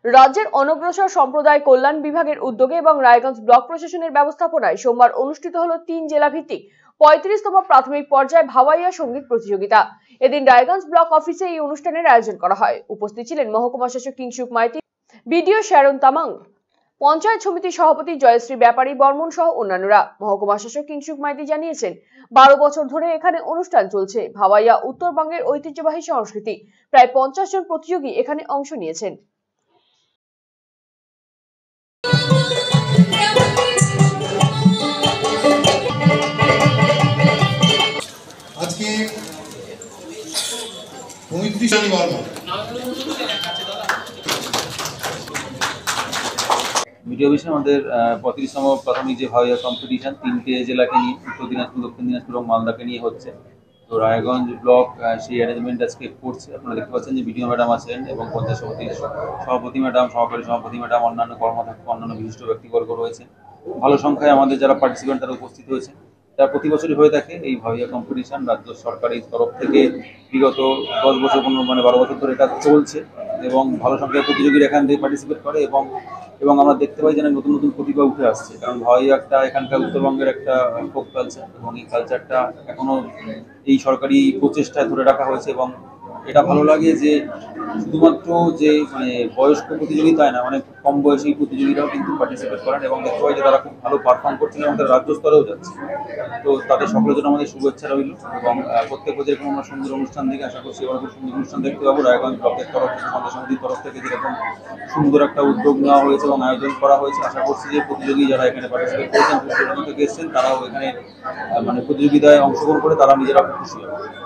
রাজ্যের অনগ্রসর সম্প্রদায় কল্যাণ বিভাগের উদ্যোগে এবং রায়গঞ্জ ব্লক প্রশাসনের ব্যবস্থাপনায় সোমবার অনুষ্ঠিত হলো 3 জেলা ভিত্তিক 35তম প্রাথমিক পর্যায়ে ভাওয়াইয়া সঙ্গীত প্রতিযোগিতা। এদিন রায়গঞ্জ ব্লক অফিসে এই অনুষ্ঠানের আয়োজন করা হয়। উপস্থিত ছিলেন মহকুমা শাসক কিংসুক মাইতি, বিডিও শ্যারন তামাং, পঞ্চায়েত সমিতির সভাপতি জয়শ্রী ব্যাপারী বর্মন সহ অন্যান্যরা। মহকুমা শাসক কিংসুক মাইতি জানিয়েছেন, 12 বছর ধরে এখানে অনুষ্ঠান চলছে। ভাওয়াইয়া উত্তরবঙ্গের ঐতিহ্যবাহী সংস্কৃতি। প্রায় 50 জন প্রতিযোগী এখানে অংশ নিয়েছেন। আজকে 35 জন বর্মন ভিডিও বিষয়ে আমাদের 35তম প্রাথমিক যে ভাওয়াইয়া কম্পিটিশন 3টে জেলাকে নিয়ে উত্তর দিনাজপুর, দক্ষিণ দিনাজপুর এবং মালদাকে নিয়ে হচ্ছে। তো রায়গঞ্জ ব্লক সেই অ্যারেঞ্জমেন্ট আজকে করছে। আপনারা দেখতে পাচ্ছেন যে বিডিও ম্যাডাম আছেন এবং পঞ্চায়েত সমিতির সভাপতি ম্যাডাম, সহকারী সভাপতি ম্যাডাম, অন্যান্য কর্মকর্তা, অন্যান্য বিশিষ্ট ব্যক্তিবর্গ রয়েছে। ভালো সংখ্যায় আমাদের যারা পার্টিসিপেন্ট তারা উপস্থিত হয়েছে। তা প্রতি বছরই হয়ে থাকে এই ভাওয়াইয়া কম্পিটিশন। রাজ্য সরকারের তরফ থেকে বিগত 10 বছর 12 বছর ধরে এটা চলছে এবং ভালো সংখ্যায় প্রতিযোগীরা এখান থেকে পার্টিসিপেট করে এবং আমরা দেখতে পাই যেন নতুন নতুন প্রতিভা উঠে আসছে। কারণ ভাওয়াইয়া একটা এখানকার উত্তরবঙ্গের একটা ফোক কালচার এবং এই কালচারটা এখনো এই সরকারি প্রচেষ্টায় ধরে রাখা হয়েছে। এবং এটা ভালো লাগে যে শুধুমাত্র যে বয়স্ক প্রতিযোগিতায় না, অনেক কম বয়সী প্রতিযোগীরাও কিন্তু পার্টিসিপেট করেন এবং দেখতে পাই যে তারা খুব ভালো পারফর্ম করছেন এবং তারা রাজ্য স্তরেও যাচ্ছে। তো তাদের সকলের জন্য আমাদের শুভেচ্ছা রইল এবং প্রত্যেক বছর এরকম আমরা সুন্দর অনুষ্ঠান দেখে আশা করছি এবার খুব সুন্দর অনুষ্ঠান দেখতে পাবো। রায়গঞ্জ ব্লকের তরফ থেকে, পঞ্চায়েত সমিতির তরফ থেকে যেরকম সুন্দর একটা উদ্যোগ নেওয়া হয়েছে এবং আয়োজন করা হয়েছে, আশা করছি যে প্রতিযোগী যারা এখানে পার্টিসিপেট করেছেন, থেকে এসেছেন, তারাও এখানে প্রতিযোগিতায় অংশগ্রহণ করে তারা নিজেরা খুব খুশি হবে।